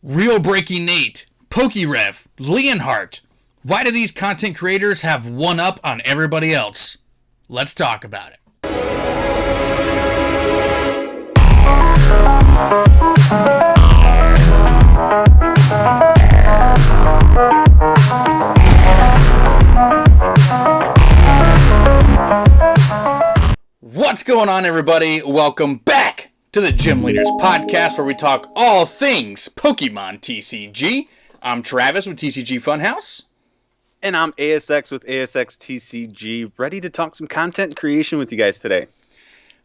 Real Breaking Nate, PokeRev, Leonhardt. Why do these content creators have one up on everybody else? Let's talk about it. What's going on, everybody? Welcome back to the Gym Leaders Podcast, where we talk all things Pokemon TCG. I'm Travis with TCG Funhouse. And I'm ASX with ASX TCG, ready to talk some content creation with you guys today.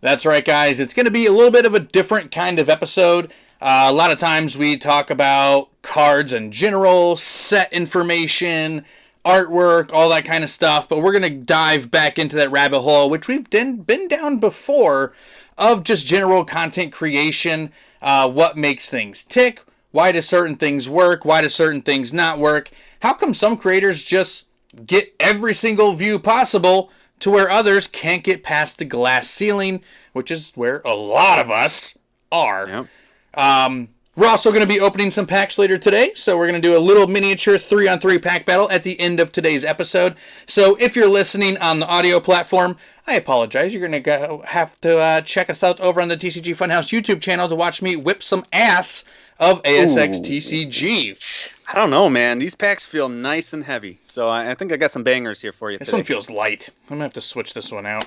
That's right, guys. It's going to be a little bit of a different kind of episode. A lot of times we talk about cards in general, set information, artwork, all that kind of stuff. But we're going to dive back into that rabbit hole, which we've been down before, of just general content creation. What makes things tick? Why do certain things work? Why do certain things not work? How come some creators just get every single view possible to where others can't get past the glass ceiling, which is where a lot of us are. Yep. We're also going to be opening some packs later today, so we're going to do a little miniature 3-on-3 pack battle at the end of today's episode. So if you're listening on the audio platform, I apologize. You're going to have to check us out over on the TCG Funhouse YouTube channel to watch me whip some ass of ASX TCG. I don't know, man. These packs feel nice and heavy, so I think I got some bangers here for you This today. one feels light. I'm going to have to switch this one out.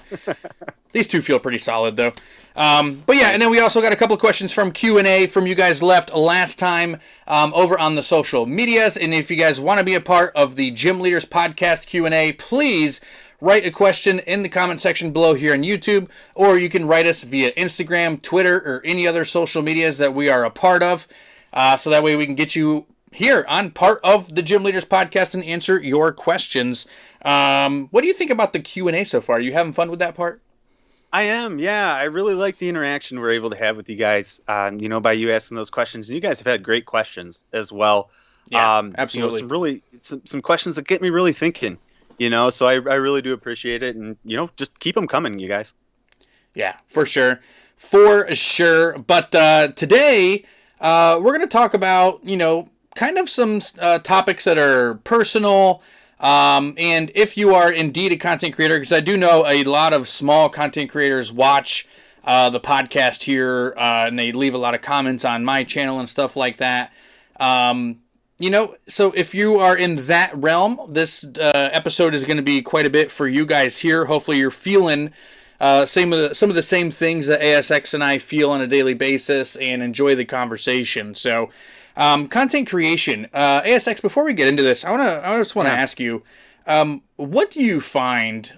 These two feel pretty solid, though. But yeah, and then we also got a couple of questions from Q&A from you guys left last time over on the social medias. And if you guys want to be a part of the Gym Leaders Podcast Q&A, please write a question in the comment section below here on YouTube, or you can write us via Instagram, Twitter, or any other social medias that we are a part of. So that way we can get you here on part of the Gym Leaders Podcast and answer your questions. What do you think about the Q&A so far? Are you having fun with that part? I am, yeah. I really like the interaction we're able to have with you guys, by you asking those questions. And you guys have had great questions as well. Yeah, absolutely. Some questions that get me really thinking, so I really do appreciate it. And, just keep them coming, you guys. Yeah, for sure. For sure. But today, we're going to talk about, kind of some topics that are personal. And if you are indeed a content creator, because I do know a lot of small content creators watch the podcast here, and they leave a lot of comments on my channel and stuff like that. So if you are in that realm, this episode is going to be quite a bit for you guys here. Hopefully you're feeling some of the same things that ASX and I feel on a daily basis and enjoy the conversation. So content creation. ASX, before we get into this, I just want to ask you, what do you find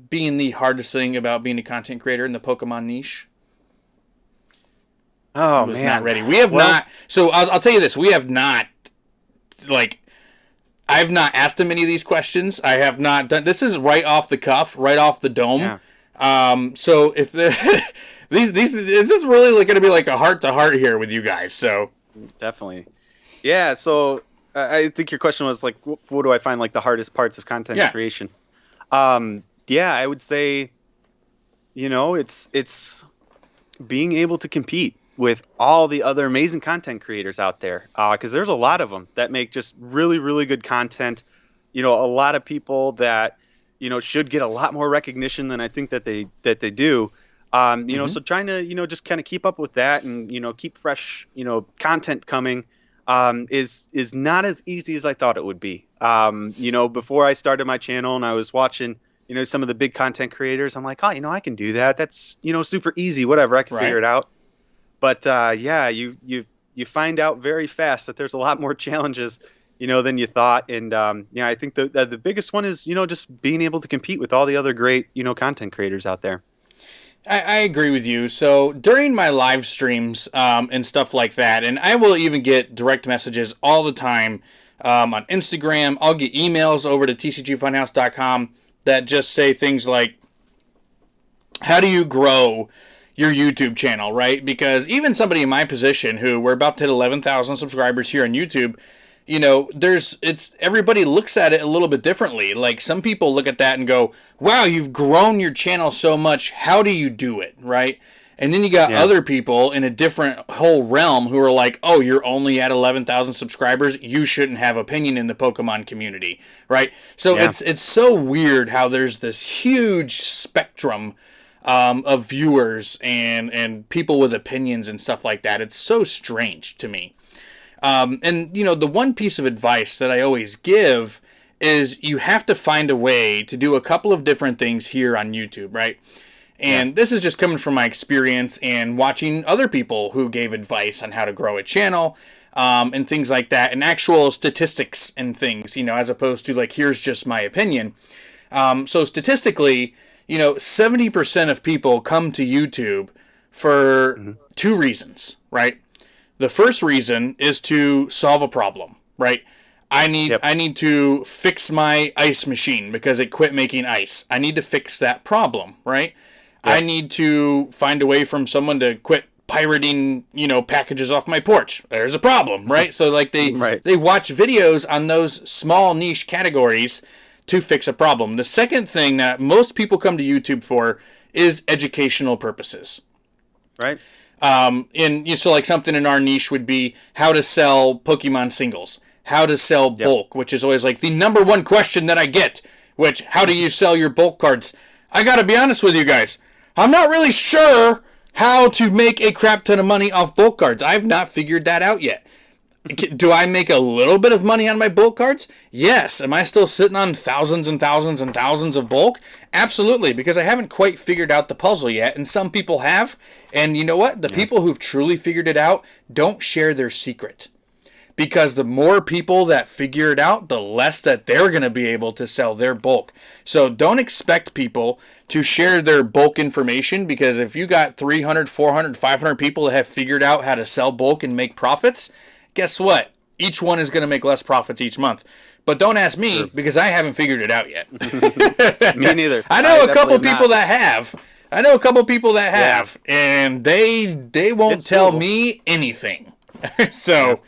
being the hardest thing about being a content creator in the Pokemon niche? Oh, man. Not ready. We have not. So I'll tell you this. We have not, I've not asked him any of these questions. I have not done. This is right off the cuff, right off the dome. Yeah. So if this is really going to be like a heart to heart here with you guys. So. Definitely. Yeah, so I think your question was like, what do I find like the hardest parts of content creation? Yeah, I would say, it's being able to compete with all the other amazing content creators out there, because there's a lot of them that make just really, really good content. A lot of people that, should get a lot more recognition than I think that they do. So trying to, just kind of keep up with that and, keep fresh, content coming, is not as easy as I thought it would be. Before I started my channel and I was watching, some of the big content creators, I'm like, oh, I can do that. That's, super easy, whatever. I can figure it out. But, you find out very fast that there's a lot more challenges, than you thought. And, I think the biggest one is, just being able to compete with all the other great, content creators out there. I agree with you. So during my live streams and stuff like that, and I will even get direct messages all the time on Instagram. I'll get emails over to tcgfunhouse.com that just say things like, how do you grow your YouTube channel, right? Because even somebody in my position who we're about to hit 11,000 subscribers here on YouTube, everybody looks at it a little bit differently. Like some people look at that and go, wow, you've grown your channel so much. How do you do it? Right. And then you got other people in a different whole realm who are like, oh, you're only at 11,000 subscribers. You shouldn't have opinion in the Pokemon community, right? So it's so weird how there's this huge spectrum of viewers and people with opinions and stuff like that. It's so strange to me. And, you know, the one piece of advice that I always give is you have to find a way to do a couple of different things here on YouTube, right? And this is just coming from my experience and watching other people who gave advice on how to grow a channel and things like that, and actual statistics and things, you know, as opposed to like, here's just my opinion. So statistically, you know, 70% of people come to YouTube for two reasons, right? The first reason is to solve a problem, right? I need to fix my ice machine because it quit making ice. I need to fix that problem, right? I need to find a way from someone to quit pirating, you know, packages off my porch. There's a problem, right? So like they watch videos on those small niche categories to fix a problem. The second thing that most people come to YouTube for is educational purposes. Right. So like something in our niche would be how to sell Pokemon singles, how to sell bulk, which is always like the number one question that I get, which, how do you sell your bulk cards? I gotta be honest with you guys. I'm not really sure how to make a crap ton of money off bulk cards. I've not figured that out yet. Do I make a little bit of money on my bulk cards? Yes. Am I still sitting on thousands and thousands and thousands of bulk? Absolutely, because I haven't quite figured out the puzzle yet, and some people have. And you know what? The people who've truly figured it out don't share their secret. Because the more people that figure it out, the less that they're going to be able to sell their bulk. So don't expect people to share their bulk information, because if you got 300, 400, 500 people that have figured out how to sell bulk and make profits, guess what? Each one is going to make less profits each month. But don't ask me, because I haven't figured it out yet. Me neither. I know a couple people that have. And they won't tell me anything. So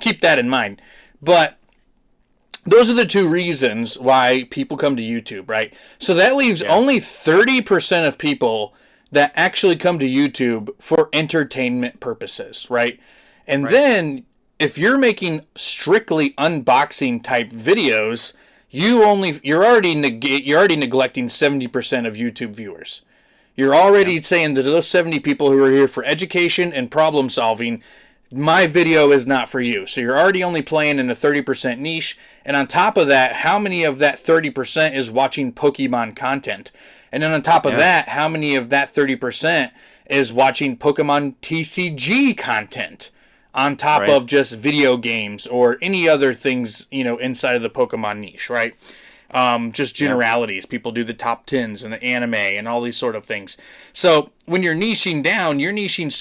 keep that in mind. But those are the two reasons why people come to YouTube, right? So that leaves only 30% of people that actually come to YouTube for entertainment purposes, right? And then if you're making strictly unboxing type videos, you're already neglecting 70% of YouTube viewers. You're already saying that those 70 people who are here for education and problem solving, my video is not for you. So you're already only playing in a 30% niche. And on top of that, how many of that 30% is watching Pokemon content? And then on top of that, how many of that 30% is watching Pokemon TCG content? On top of just video games or any other things, you know, inside of the Pokemon niche, right? Just generalities. People do the top 10s and the anime and all these sort of things. So when you're niching down, you're niching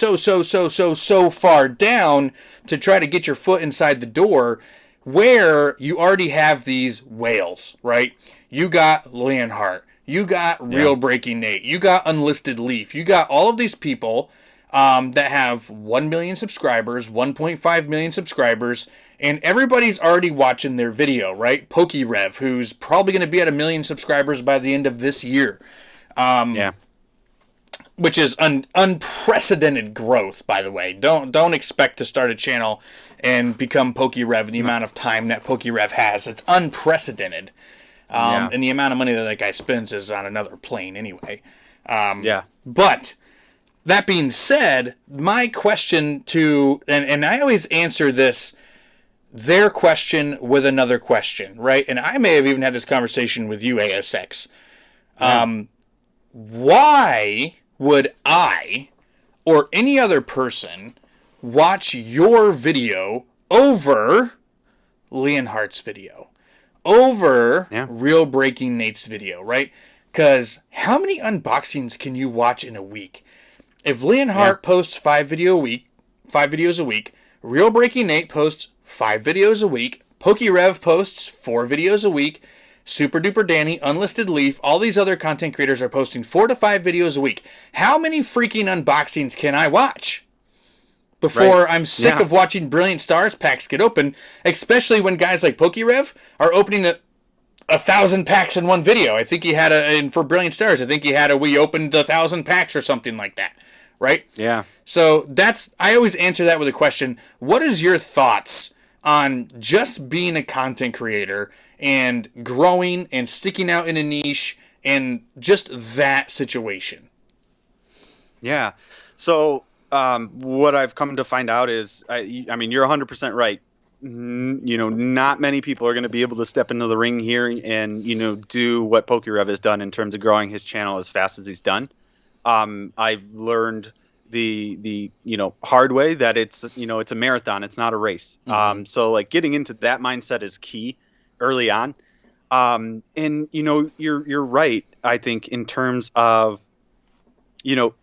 so far down to try to get your foot inside the door, where you already have these whales, right? You got Leonhardt. You got Real Breaking Nate. You got Unlisted Leaf. You got all of these people that have 1 million subscribers, 1.5 million subscribers, and everybody's already watching their video, right? PokeRev, who's probably going to be at 1 million subscribers by the end of this year. Which is unprecedented growth, by the way. Don't expect to start a channel and become PokeRev in the amount of time that PokeRev has. It's unprecedented. And the amount of money that guy spends is on another plane anyway. But that being said, my question to, and I always answer their question with another question, right? And I may have even had this conversation with you, ASX. Why would I or any other person watch your video over Leonhardt's video, over Real Breaking Nate's video, right? Because how many unboxings can you watch in a week? If Leonhardt posts 5 videos a week, Real Breaking Nate posts 5 videos a week, PokeRev posts 4 videos a week, Super Duper Danny, Unlisted Leaf, all these other content creators are posting 4 to 5 videos a week. How many freaking unboxings can I watch before I'm sick of watching Brilliant Stars packs get open, especially when guys like PokeRev are opening 1,000 packs in one video? I think he had for Brilliant Stars, I think he had we opened 1,000 packs or something like that. right? Yeah. So I always answer that with a question. What is your thoughts on just being a content creator and growing and sticking out in a niche and just that situation? Yeah. So, what I've come to find out is, I mean, you're 100% right. Not many people are going to be able to step into the ring here and, do what PokeRev has done in terms of growing his channel as fast as he's done. I've learned the hard way that it's a marathon. It's not a race. Mm-hmm. So like getting into that mindset is key early on. And you're right. I think in terms of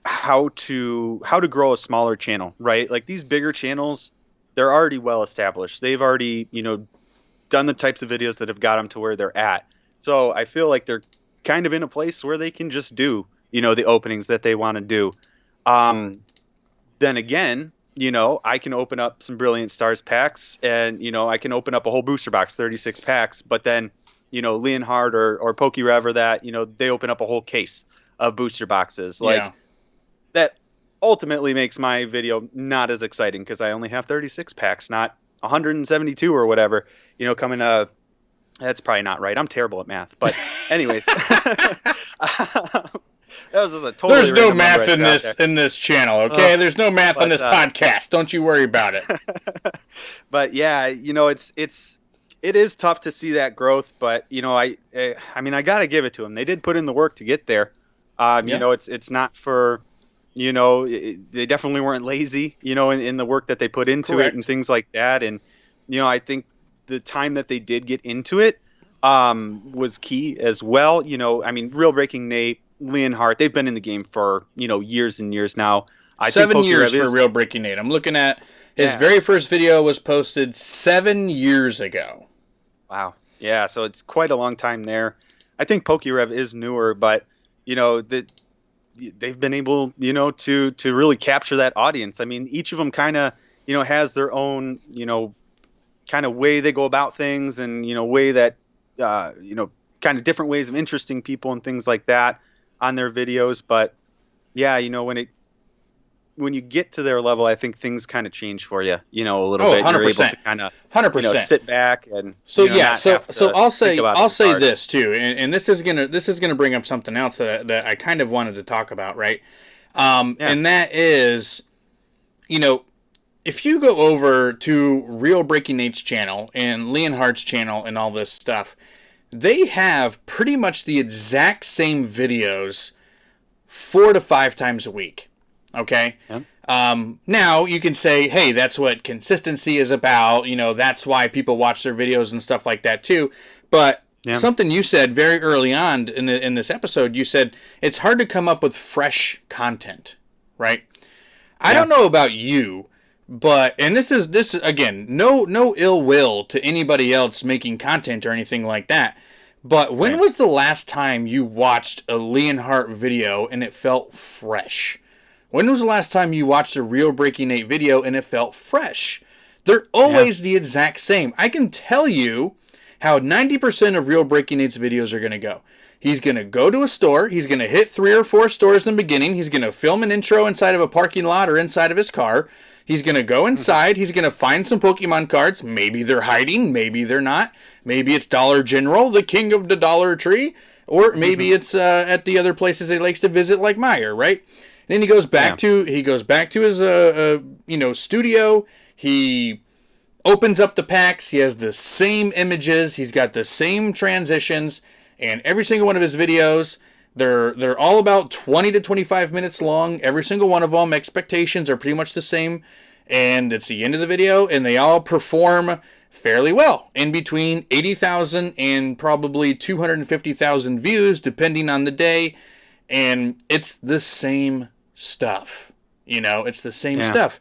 how to grow a smaller channel, right? Like these bigger channels, they're already well established. They've already done the types of videos that have got them to where they're at. So I feel like they're kind of in a place where they can just do the openings that they want to do. Um, then again, I can open up some Brilliant Stars packs, and I can open up a whole booster box, 36 packs. But then Leonhard or PokeRev or that they open up a whole case of booster boxes. Like Yeah. that ultimately makes my video not as exciting because I only have 36 packs, not 172 or whatever. Coming that's probably not right. I'm terrible at math, but anyways, that was just a totally There's no random number math I in threw out this there. in this channel, okay? There's no math on but this podcast. Don't you worry about it. But yeah, it is tough to see that growth, but I mean I got to give it to them. They did put in the work to get there. Yeah. It's not for they definitely weren't lazy, in the work that they put into it and Correct. things like that. And I think the time that they did get into it was key as well. I mean, Real Breaking Nate, Leonhardt, they've been in the game for years and years now. I think 7 years PokeRev for is Real Breaking Nate. I'm looking at his yeah. very first video was posted 7 years ago. Wow. Yeah, so it's quite a long time there. I think PokeRev is newer, but they've been able, to really capture that audience. I mean, each of them kind of, has their own, kind of way they go about things and, way that, kind of different ways of interesting people and things like that on their videos. But yeah, when you get to their level, I think things kind of change for you, a little Oh, bit. You're able 100%. to kind of, 100%. sit back and, So yeah, not so have so to I'll think say about I'll things say hard. this too, and this is gonna bring up something else that I kind of wanted to talk about, right? Yeah. And that is, you know, if you go over to Real Breaking Nate's channel and Leonhardt's channel and all this stuff, they have pretty much the exact same videos 4 to 5 times a week. Okay. Yeah. Now you can say, hey, that's what consistency is about. That's why people watch their videos and stuff like that too. But Yeah. something you said very early on in this episode, you said it's hard to come up with fresh content, right? I Yeah. don't know about you, but and this is again, no ill will to anybody else making content or anything like that. But when Right. was the last time you watched a Leonhardt video and it felt fresh? When was the last time you watched a Real Breaking 8 video and it felt fresh? They're Yeah. always the exact same. I can tell you how 90% of Real Breaking 8's videos are going to go. He's going to go to a store. He's going to hit 3 or 4 stores in the beginning. He's going to film an intro inside of a parking lot or inside of his car. He's going to go inside. He's going to find some Pokemon cards. Maybe they're hiding. Maybe they're not. Maybe it's Dollar General, the king of the Dollar Tree. Or maybe it's at the other places he likes to visit like Meyer, right? And then he goes back to his studio. He opens up the packs. He has the same images. He's got the same transitions, and every single one of his videos, they're all about 20 to 25 minutes long. Every single one of them. Expectations are pretty much the same, and it's the end of the video, and they all perform fairly well in between 80,000 and probably 250,000 views, depending on the day. And it's the same stuff. It's the same stuff.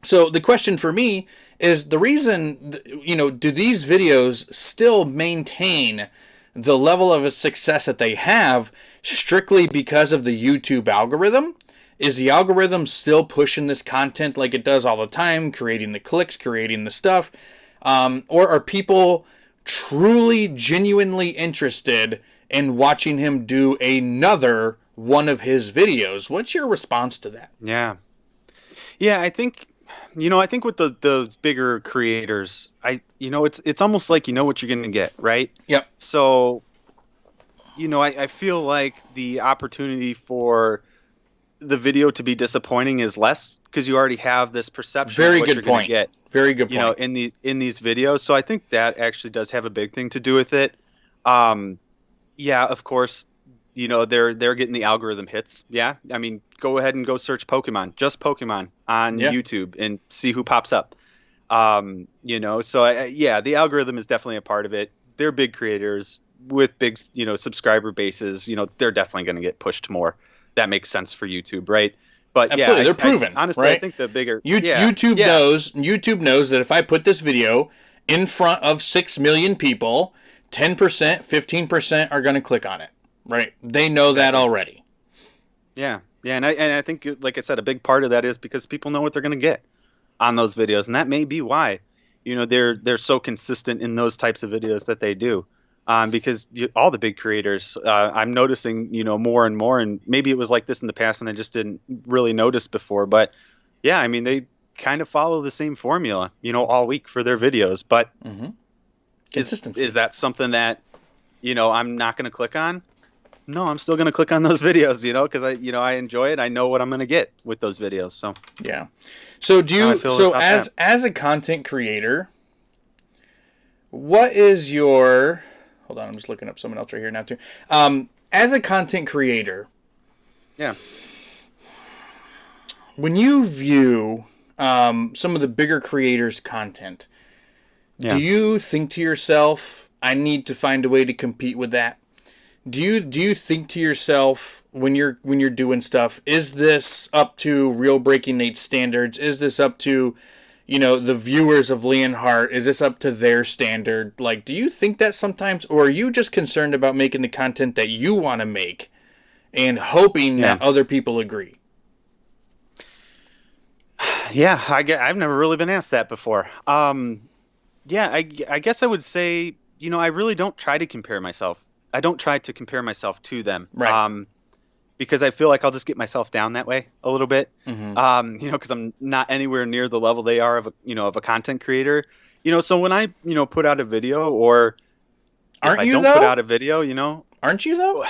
So the question for me is the reason, do these videos still maintain the level of success that they have strictly because of the YouTube algorithm? Is the algorithm still pushing this content like it does all the time, creating the clicks, creating the stuff? Or are people truly, genuinely interested in watching him do another one of his videos. What's your response to that? Yeah. Yeah, I think I think with the bigger creators, it's almost like you know what you're going to get, right? Yep. So, I feel like the opportunity for the video to be disappointing is less because you already have this perception of Very what good you're going to point. get, Very good point. in these videos. So I think that actually does have a big thing to do with it. Um, yeah, of course, they're getting the algorithm hits. Yeah, I mean, go ahead and go search Pokemon, just Pokemon on Yeah. YouTube, and see who pops up. So yeah, the algorithm is definitely a part of it. They're big creators with big, subscriber bases. They're definitely going to get pushed more. That makes sense for YouTube, right? But yeah, Absolutely. They're proven, honestly, I right? think the bigger, YouTube knows that if I put this video in front of 6 million people, 10%, 15% are going to click on it, right? They know that exactly. already. Yeah, yeah, and I think, like I said, a big part of that is because people know what they're going to get on those videos, and that may be why, they're so consistent in those types of videos that they do. Because all the big creators, I'm noticing, more and more, and maybe it was like this in the past, and I just didn't really notice before. But yeah, I mean, they kind of follow the same formula, all week for their videos. But Mm-hmm. is Consistency. that something that I'm not going to click on? No, I'm still going to click on those videos, because I enjoy it. I know what I'm going to get with those videos. So Yeah. So how I feel about that. as a content creator, what is your hold on, I'm just looking up someone else right here now too. As a content creator, Yeah. when you view some of the bigger creators' content, do Yeah. you think to yourself, I need to find a way to compete with that? Do you think to yourself when you're doing stuff, is this up to Real Breaking Nate standards? Is this up to, the viewers of Leonhardt? Is this up to their standard? Like, do you think that sometimes, or are you just concerned about making the content that you want to make and hoping Yeah. that other people agree? Yeah. I've never really been asked that before. Yeah, I guess I would say, I really don't try to compare myself. I don't try to compare myself to them. Right. Because I feel like I'll just get myself down that way a little bit. Mm-hmm. Because I'm not anywhere near the level they are of a content creator. So when I, put out a video, or if Aren't I you don't put though? out a video, Aren't you though?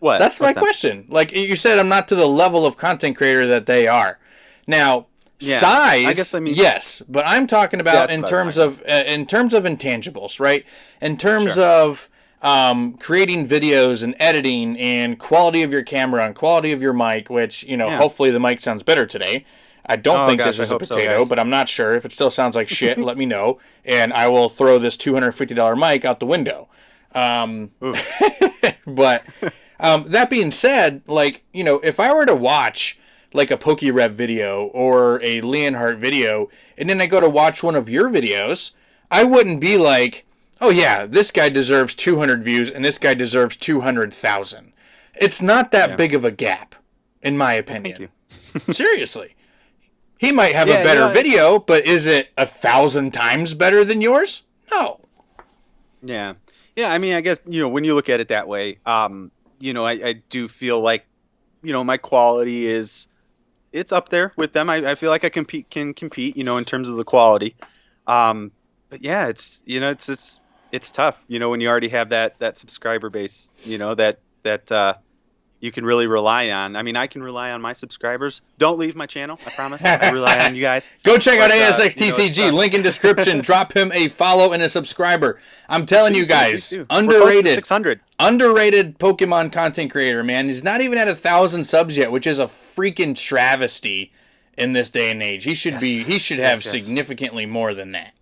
That's my what's that? question. Like you said, I'm not to the level of content creator that they are. Now, Yeah, I guess size, I mean, yes, but I'm talking yeah, about that's what I was talking about. in terms of intangibles, right? In terms Sure. of creating videos and editing and quality of your camera and quality of your mic, which Yeah. hopefully the mic sounds better today. I don't Oh think this gosh, I is a hope so, potato, guys. but I'm not sure. If it still sounds like shit, let me know, and I will throw this $250 mic out the window. Ooh. But that being said, like, if I were to watch like a PokeRev video or a Leonhardt video, and then I go to watch one of your videos, I wouldn't be like, oh yeah, this guy deserves 200 views and this guy deserves 200,000. It's not that Yeah. big of a gap, in my Well, thank opinion. you. Seriously. He might have a Yeah, better video, but is it 1,000 times better than yours? No. yeah. Yeah, I mean, I guess, when you look at it that way, I do feel like, my quality it's up there with them. I feel like I can compete, in terms of the quality. But yeah, it's tough, when you already have that subscriber base, that you can really rely on. I mean, I can rely on my subscribers. Don't leave my channel, I promise. I rely on you guys. Go check out But ASXTCG. Link in description. Drop him a follow and a subscriber. I'm telling you please guys, do. We're close to underrated, 600. underrated Pokemon content creator, man. He's not even at 1,000 subs yet, which is a freaking travesty in this day and age. He should Yes. be. He should have Yes, yes. significantly more than that.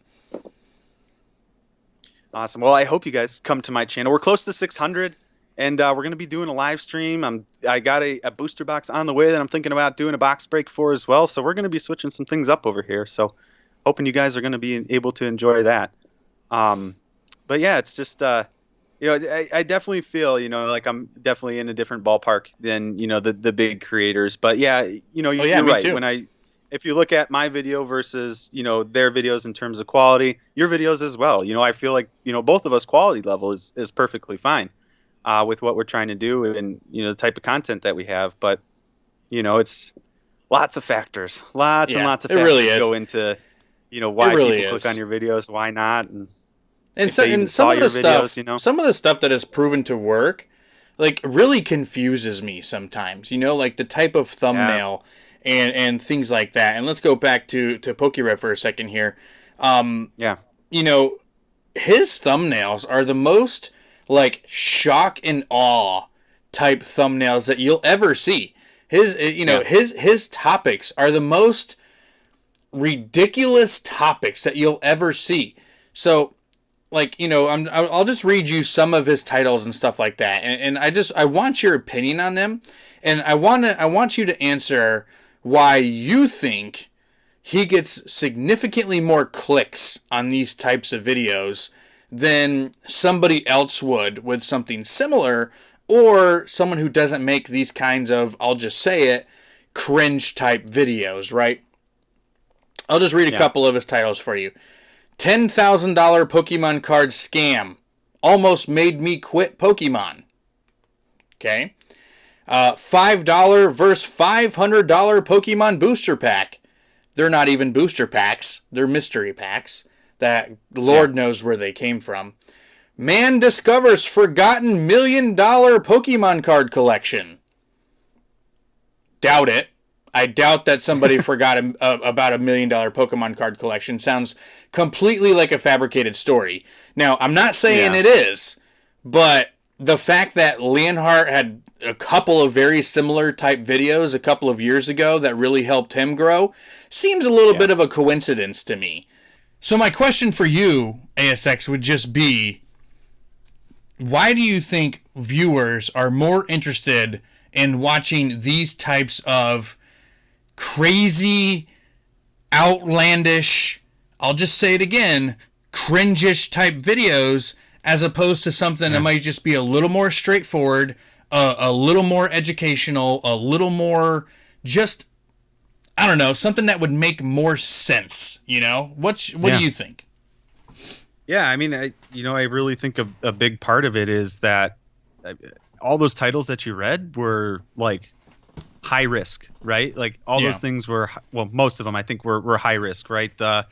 Awesome. Well, I hope you guys come to my channel. We're close to 600, and we're going to be doing a live stream. I got a booster box on the way that I'm thinking about doing a box break for as well. So we're going to be switching some things up over here. So hoping you guys are going to be able to enjoy that. But yeah, it's just I definitely feel like I'm definitely in a different ballpark than the big creators. But yeah, Oh yeah, you're me right. too. If you look at my video versus their videos in terms of quality, your videos as well, I feel like both of us quality level is perfectly fine. with what we're trying to do and the type of content that we have. But it's lots of factors, lots and Yeah, lots of it factors really is. go into It why really people click on is. your videos, why not, and And if so, they even and some saw of the your stuff, videos. some of the stuff that has proven to work, like really confuses me sometimes. Like the type of Yeah, thumbnail and things like that. And let's go back to PokeRev for a second here. yeah, You know, his thumbnails are the most like shock and awe type thumbnails that you'll ever see. yeah, His topics are the most ridiculous topics that you'll ever see. So I'll just read you some of his titles and stuff like that, and I want your opinion on them, and I want you to answer why you think he gets significantly more clicks on these types of videos than somebody else would with something similar, or someone who doesn't make these kinds of, I'll just say it, cringe type videos, right? I'll just read a yeah. couple of his titles for you. $10,000 Pokemon card scam. Almost made me quit Pokemon. Okay. $5 versus $500 Pokemon booster pack. They're not even booster packs. They're mystery packs that Lord knows where they came from. Man discovers forgotten $1 million Pokemon card collection. Doubt it. I doubt that somebody forgot about $1 million Pokemon card collection. Sounds completely like a fabricated story. Now, I'm not saying Yeah. it is, but the fact that Leonhardt had a couple of very similar type videos a couple of years ago that really helped him grow seems a little bit of a coincidence to me. So my question for you, ASX, would just be, why do you think viewers are more interested in watching these types of crazy, outlandish, I'll just say it again, cringish type videos as opposed to something that might just be a little more straightforward, a little more educational, a little more just, I don't know, something that would make more sense, What do you think? Yeah, I mean, I really think a big part of it is that all those titles that you read were like high risk, right? Like all those things were, well, most of them I think were high risk, right? The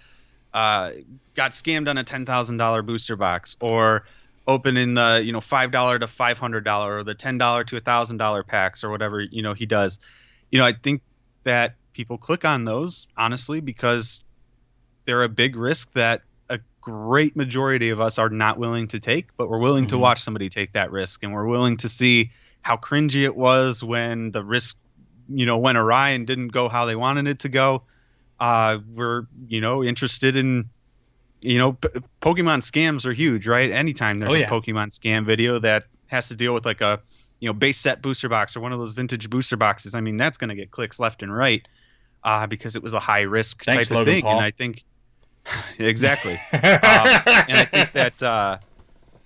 got scammed on a $10,000 booster box, or opening the $5 to $500 or the $10 to $1,000 packs or whatever he does. I think that people click on those honestly because they're a big risk that a great majority of us are not willing to take, but we're willing to watch somebody take that risk, and we're willing to see how cringy it was when the risk went awry and didn't go how they wanted it to go. We're interested in Pokemon scams are huge, right? Anytime there's a Pokemon scam video that has to deal with like a base set booster box or one of those vintage booster boxes, I mean that's going to get clicks left and right because it was a high risk type of Logan thing. Paul. And I think exactly, and I think that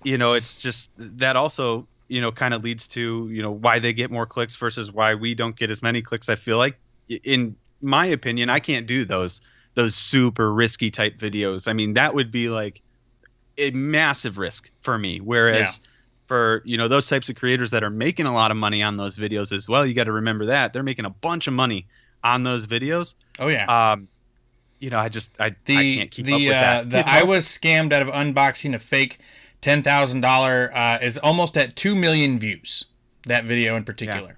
it's just that also kind of leads to why they get more clicks versus why we don't get as many clicks. I feel like, in my opinion, I can't do those super risky type videos. I mean, that would be like a massive risk for me. Whereas for those types of creators that are making a lot of money on those videos as well, you got to remember that they're making a bunch of money on those videos. Oh yeah. I can't keep up with that. I was scammed out of unboxing a fake $10,000 is almost at 2 million views. That video in particular.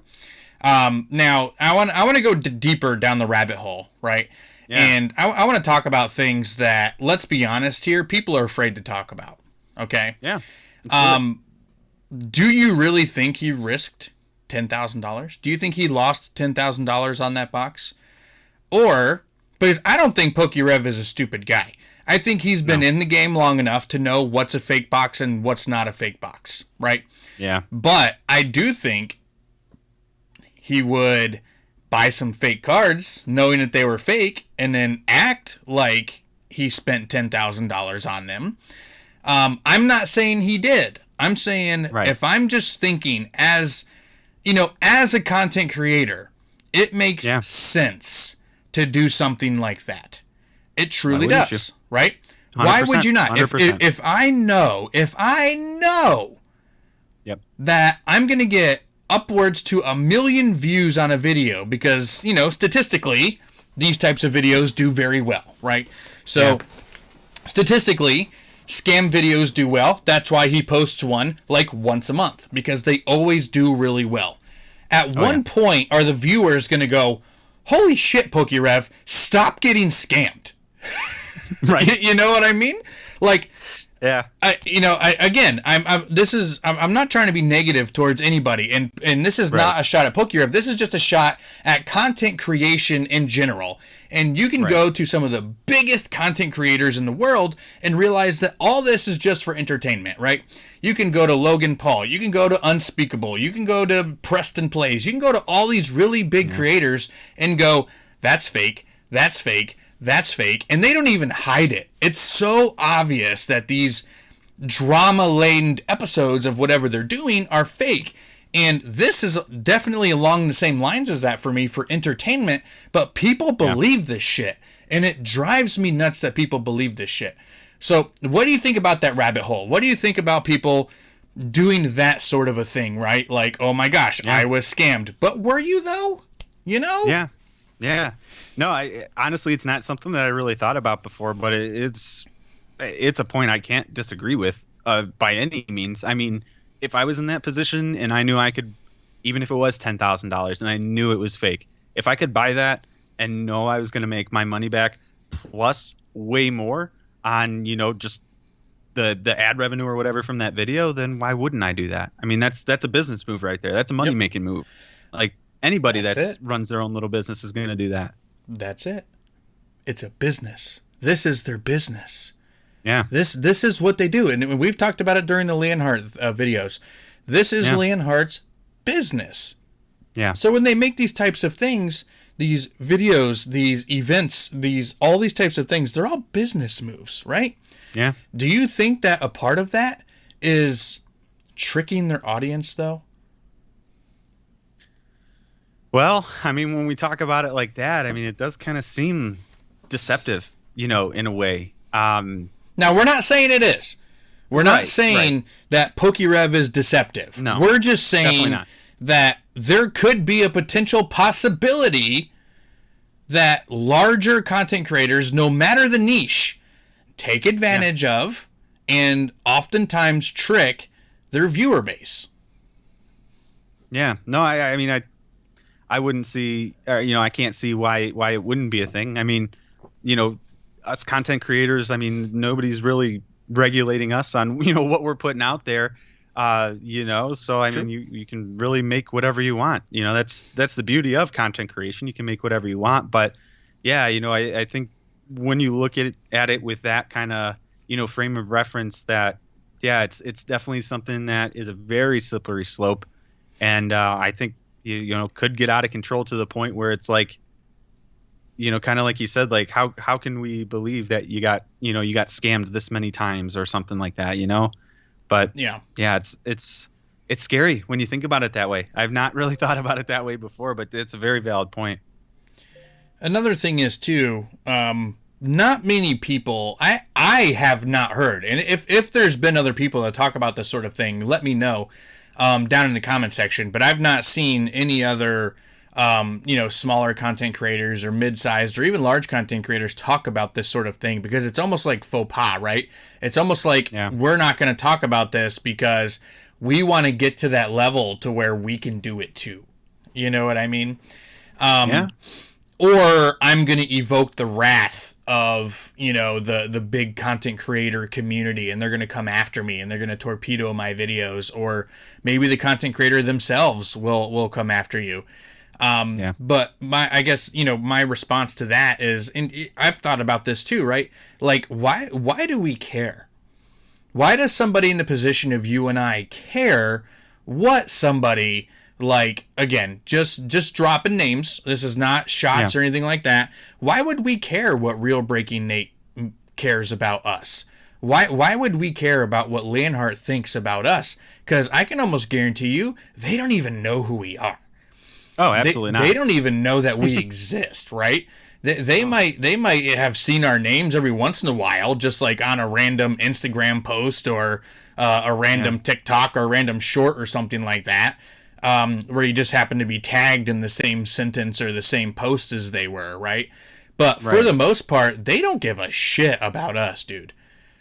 Now I want to go deeper down the rabbit hole, right? Yeah. And I want to talk about things that, let's be honest here, people are afraid to talk about. Okay. Yeah. Do you really think he risked $10,000? Do you think he lost $10,000 on that box? Or, because I don't think PokeRev is a stupid guy. I think he's been in the game long enough to know what's a fake box and what's not a fake box, right? Yeah. But I do think he would buy some fake cards knowing that they were fake and then act like he spent $10,000 on them. I'm not saying he did. I'm saying if I'm just thinking as a content creator, it makes sense to do something like that. It truly does, right? Why would you not? If I know Yep. that I'm going to get upwards to 1 million views on a video because, statistically, these types of videos do very well, right? So, statistically, scam videos do well. That's why he posts one like once a month because they always do really well. At one point, are the viewers going to go, holy shit, PokeRev, stop getting scammed? Right. You know what I mean? Like, yeah. I'm not trying to be negative towards anybody, and this is not a shot at PokeRev. This is just a shot at content creation in general. And you can go to some of the biggest content creators in the world and realize that all this is just for entertainment, right? You can go to Logan Paul, you can go to Unspeakable, you can go to Preston Plays, you can go to all these really big creators and go, that's fake, that's fake, that's fake, and they don't even hide it. It's so obvious that these drama-laden episodes of whatever they're doing are fake. And this is definitely along the same lines as that for me for entertainment, but people believe this shit. And it drives me nuts that people believe this shit. So what do you think about that rabbit hole? What do you think about people doing that sort of a thing, right? Like, oh my gosh, I was scammed. But were you though? Yeah. Yeah. No, honestly, it's not something that I really thought about before, but it's a point I can't disagree with by any means. I mean, if I was in that position and I knew I could, even if it was $10,000 and I knew it was fake, if I could buy that and know I was going to make my money back plus way more on, just the ad revenue or whatever from that video, then why wouldn't I do that? I mean, that's a business move right there. That's a money making move. Like anybody that runs their own little business is going to do that. That's it. It's a business. This is their business. Yeah. This is what they do. And we've talked about it during the Leonhardt videos. This is Leonhardt's business. Yeah. So when they make these types of things, these videos, these events, all these types of things, they're all business moves, right? Yeah. Do you think that a part of that is tricking their audience, though? Well, I mean, when we talk about it like that, I mean, it does kind of seem deceptive, in a way. Now, we're not saying it is. We're not saying that PokeRev is deceptive. No, we're just saying that there could be a potential possibility that larger content creators, no matter the niche, take advantage of and oftentimes trick their viewer base. Yeah. No, I mean, I wouldn't see, I can't see why it wouldn't be a thing. I mean, us content creators, I mean, nobody's really regulating us on, what we're putting out there, so I mean, you can really make whatever you want. That's the beauty of content creation. You can make whatever you want. But yeah, I think when you look at it with that kind of, frame of reference, that, it's definitely something that is a very slippery slope. And I think, could get out of control to the point where it's like, kind of like you said, like how can we believe that you got scammed this many times or something like that, But it's scary when you think about it that way. I've not really thought about it that way before, but it's a very valid point. Another thing is too, not many people, I have not heard, and if there's been other people that talk about this sort of thing, let me know down in the comment section. But I've not seen any other smaller content creators or mid-sized or even large content creators talk about this sort of thing, because it's almost like faux pas, right? It's almost like we're not going to talk about this because we want to get to that level to where we can do it too. You know what I mean? Or I'm going to evoke the wrath of, the big content creator community, and they're going to come after me and they're going to torpedo my videos, or maybe the content creator themselves will come after you. But I guess, my response to that is, and I've thought about this too, right? Like, why do we care? Why does somebody in the position of you and I care what somebody, like, again, just dropping names. This is not shots or anything like that. Why would we care what Real Breaking Nate cares about us? Why would we care about what Leonhardt thinks about us? Because I can almost guarantee you, they don't even know who we are. Oh, absolutely not. They don't even know that we exist, right? They might have seen our names every once in a while, just like on a random Instagram post or a random TikTok or a random short or something like that, where you just happen to be tagged in the same sentence or the same post as they were, right? But for the most part, they don't give a shit about us, dude.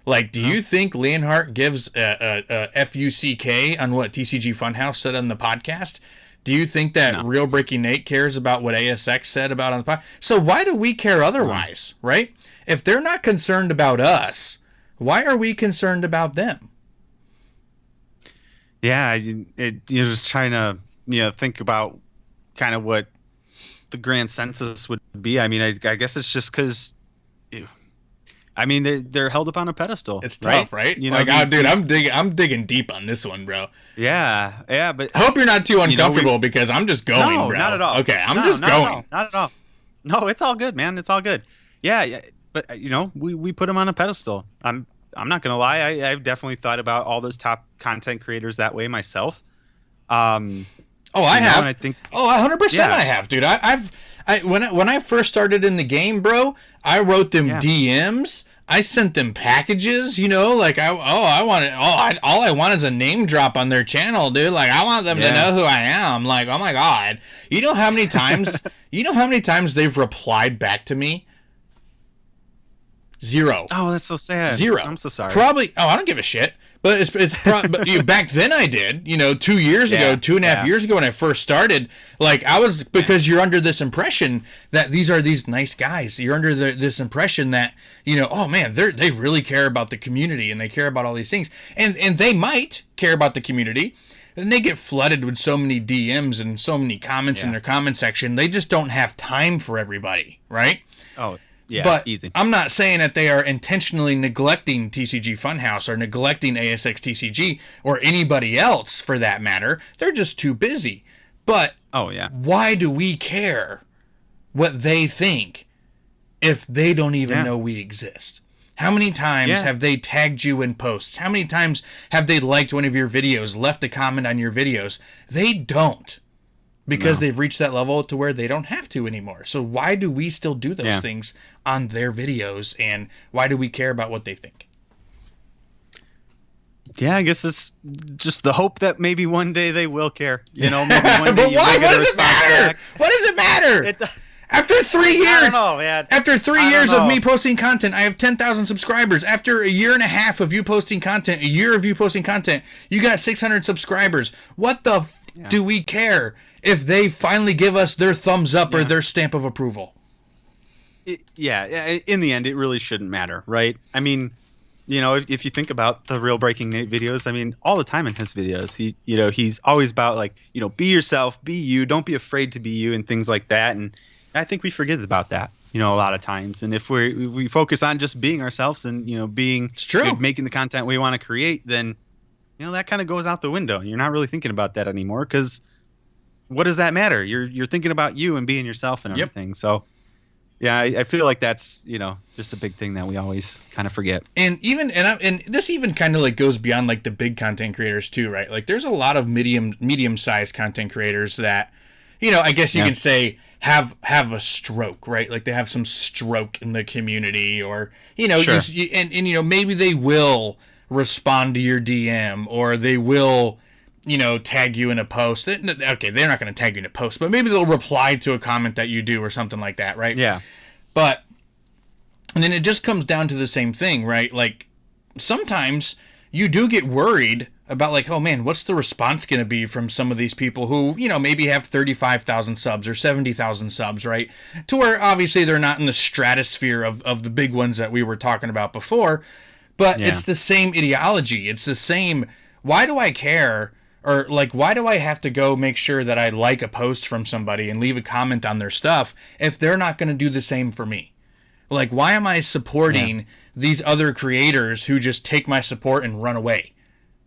Like, do you think Leonhardt gives a FUCK on what TCG Funhouse said on the podcast? Do you think that Real Breaking Nate cares about what ASX said about on the podcast? So why do we care otherwise, right? If they're not concerned about us, why are we concerned about them? Yeah, you're just trying to think about kind of what the grand census would be. I mean, I guess it's just because, I mean, they're held up on a pedestal. It's tough, right? I'm digging deep on this one, bro. Yeah, but I hope you're not too uncomfortable because I'm just going, bro. Not at all. Okay, I'm just going. Not at all. No, it's all good, man. It's all good. Yeah, but we put them on a pedestal. I'm not gonna lie. I've definitely thought about all those top content creators that way myself. I have. I think 100% I have, dude. When I first started in the game, bro, I wrote them DMs. I sent them packages, all I want is a name drop on their channel, dude. Like, I want them to know who I am. Like, oh my God. You know how many times they've replied back to me? 0. Oh, that's so sad. 0. I'm so sorry. Probably. Oh, I don't give a shit. But but back then I did, 2 years ago, 2.5 years ago when I first started, like because you're under this impression that these are these nice guys. You're under this impression that, oh man, they really care about the community and they care about all these things. And they might care about the community. And they get flooded with so many DMs and so many comments in their comment section. They just don't have time for everybody, right? Oh, yeah, but easy. I'm not saying that they are intentionally neglecting TCG Funhouse or neglecting ASX TCG or anybody else for that matter. They're just too busy. But why do we care what they think if they don't even know we exist? How many times have they tagged you in posts? How many times have they liked one of your videos, left a comment on your videos? They don't. Because they've reached that level to where they don't have to anymore. So why do we still do those things on their videos, and why do we care about what they think? Yeah, I guess it's just the hope that maybe one day they will care. Maybe one day but why? What does it matter? What does it matter? After 3 years, I don't know, man. After 3 years of me posting content, I have 10,000 subscribers. After a year and a half of you posting content, a year of you posting content, you got 600 subscribers. What the do we care if they finally give us their thumbs up or their stamp of approval? In the end, it really shouldn't matter, right? I mean, if you think about the Real Breaking Nate videos, I mean, all the time in his videos, he's always about like, be yourself, be you, don't be afraid to be you, and things like that. And I think we forget about that, a lot of times. And if we focus on just being ourselves and being making the content we want to create, then that kind of goes out the window. You're not really thinking about that anymore because what does that matter? You're thinking about you and being yourself and everything. Yep. So. Yeah, I feel like that's, just a big thing that we always kind of forget. And this even kind of like goes beyond like the big content creators too, right? Like there's a lot of medium-sized content creators that, I guess you can say have a stroke, right? Like they have some stroke in the community or, maybe they will respond to your DM or they will tag you in a post. Okay, they're not going to tag you in a post, but maybe they'll reply to a comment that you do or something like that, right? Yeah. But, and then it just comes down to the same thing, right? Like, sometimes you do get worried about like, oh man, what's the response going to be from some of these people who, maybe have 35,000 subs or 70,000 subs, right? To where obviously they're not in the stratosphere of the big ones that we were talking about before, but it's the same ideology. It's the same, why do I care? Or, like, why do I have to go make sure that I like a post from somebody and leave a comment on their stuff if they're not going to do the same for me? Like, why am I supporting these other creators who just take my support and run away?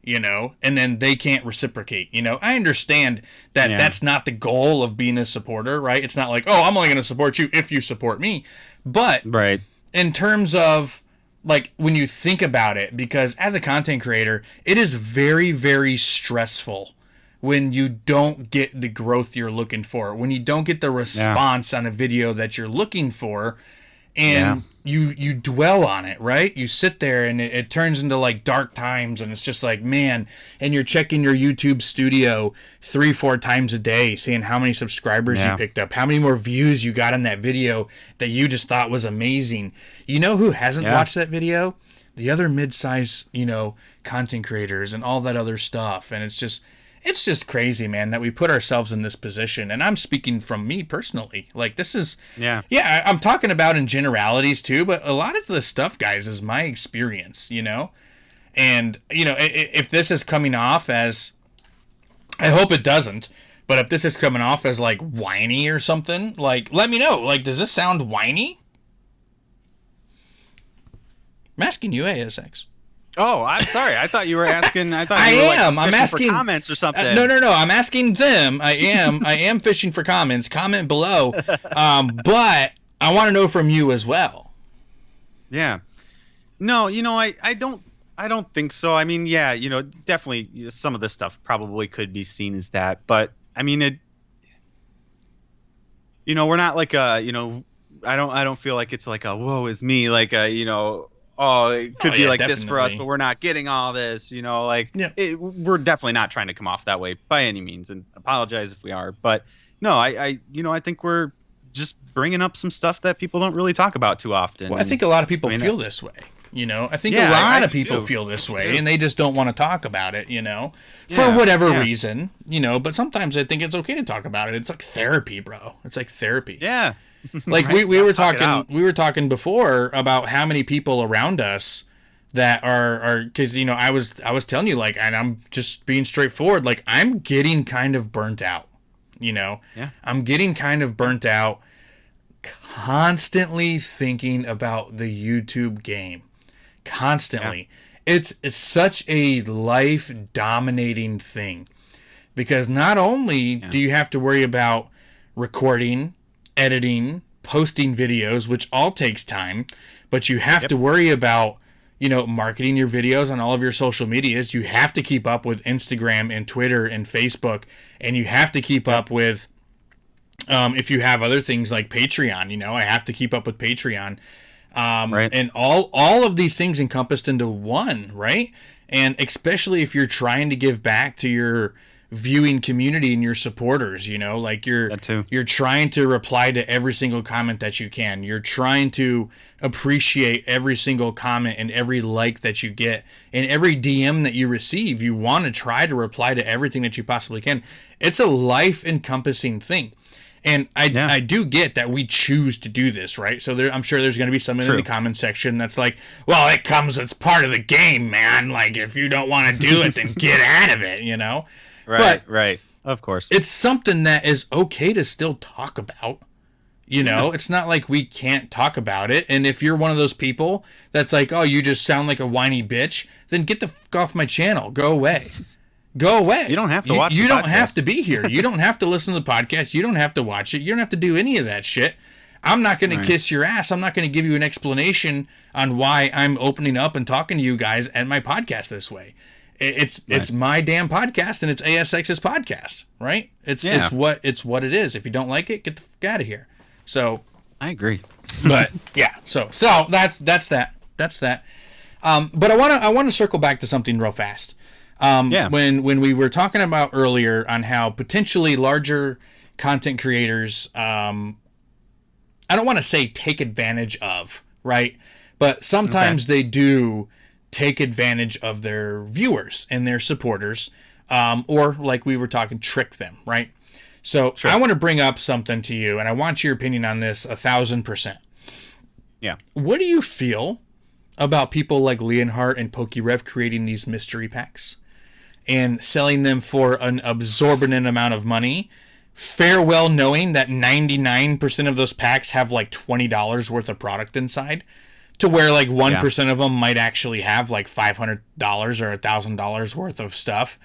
And then they can't reciprocate. I understand that that's not the goal of being a supporter, right? It's not like, oh, I'm only going to support you if you support me. But in terms of, like, when you think about it, because as a content creator, it is very, very stressful when you don't get the growth you're looking for, when you don't get the response on a video that you're looking for, and you dwell on it, right? You sit there and it turns into like dark times, and it's just like, man, and you're checking your YouTube studio 3-4 times a day, seeing how many subscribers you picked up, how many more views you got on that video that you just thought was amazing. You know who hasn't watched that video? The other mid-size, content creators and all that other stuff. And it's just crazy, man, that we put ourselves in this position. And I'm speaking from me personally. Like, this is, I'm talking about in generalities too, but a lot of this stuff, guys, is my experience, And, if this is coming off as, I hope it doesn't, but if this is coming off as like whiny or something, like, let me know. Like, does this sound whiny? I'm asking you, ASX. Oh, I'm sorry. I thought you were asking. I'm asking for comments or something. No. I'm asking them. I am fishing for comments. Comment below. But I want to know from you as well. Yeah. No, I don't think so. I mean, definitely some of this stuff probably could be seen as that, but I mean, we're not like I don't feel like it's like a woe is me, like it could be like definitely. This for us, but we're not getting all this, we're definitely not trying to come off that way by any means, and apologize if we are. But no, I think we're just bringing up some stuff that people don't really talk about too often. Well, I think a lot of people feel this way. I think a lot of people feel this way, and they just don't want to talk about it, for whatever reason, but sometimes I think it's okay to talk about it. It's like therapy, bro. It's like therapy. Yeah. Like we were talking before about how many people around us that are because I was telling you, like, and I'm just being straightforward, like, I'm getting kind of burnt out, I'm getting kind of burnt out, constantly thinking about the YouTube game, constantly. It's such a life dominating thing, because not only do you have to worry about recording, editing, posting videos, which all takes time, but you have to worry about, marketing your videos on all of your social medias. You have to keep up with Instagram and Twitter and Facebook, and you have to keep up with, if you have other things like Patreon, I have to keep up with Patreon, and all of these things encompassed into one, right? And especially if you're trying to give back to your viewing community and your supporters, like you're trying to reply to every single comment that you can. You're trying to appreciate every single comment and every like that you get and every DM that you receive. You want to try to reply to everything that you possibly can. It's a life encompassing thing. And I do get that we choose to do this, right? So I'm sure there's going to be someone in the comment section that's like, well, it's part of the game, man. Like, if you don't want to do it, then get out of it, Right. Of course. It's something that is okay to still talk about. It's not like we can't talk about it. And if you're one of those people that's like, oh, you just sound like a whiny bitch, then get the fuck off my channel. Go away. Go away. You don't have to watch You don't have to be here. You don't have to listen to the podcast. You don't have to watch it. You don't have to do any of that shit. I'm not going to kiss your ass. I'm not going to give you an explanation on why I'm opening up and talking to you guys at my podcast this way. It's my damn podcast, and it's ASX's podcast, right? It's what it is. If you don't like it, get the fuck out of here. So I agree. But so that's that. But I want to circle back to something real fast. When we were talking about earlier on how potentially larger content creators, I don't want to say take advantage of, right? But sometimes they do take advantage of their viewers and their supporters, or like we were talking, trick them, right? So I want to bring up something to you, and I want your opinion on this 1,000%. Yeah. What do you feel about people like Leonhardt and PokeRev creating these mystery packs and selling them for an absorbent amount of money, fair well knowing that 99% of those packs have like $20 worth of product inside? To where like 1% of them might actually have like $500 or $1,000 worth of stuff.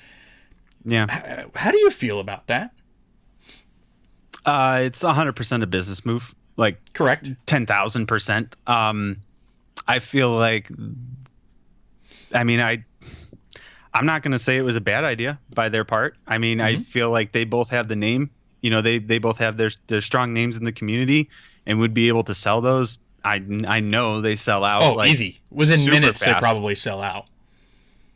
Yeah. How do you feel about that? It's 100% a business move. Like, correct. 10,000%. I feel like, I mean, I'm not going to say it was a bad idea by their part. I mean, I feel like they both have the name. You know, they both have their strong names in the community and would be able to sell those. I know they sell out Oh, like easy. Within super minutes, they fast. probably sell out.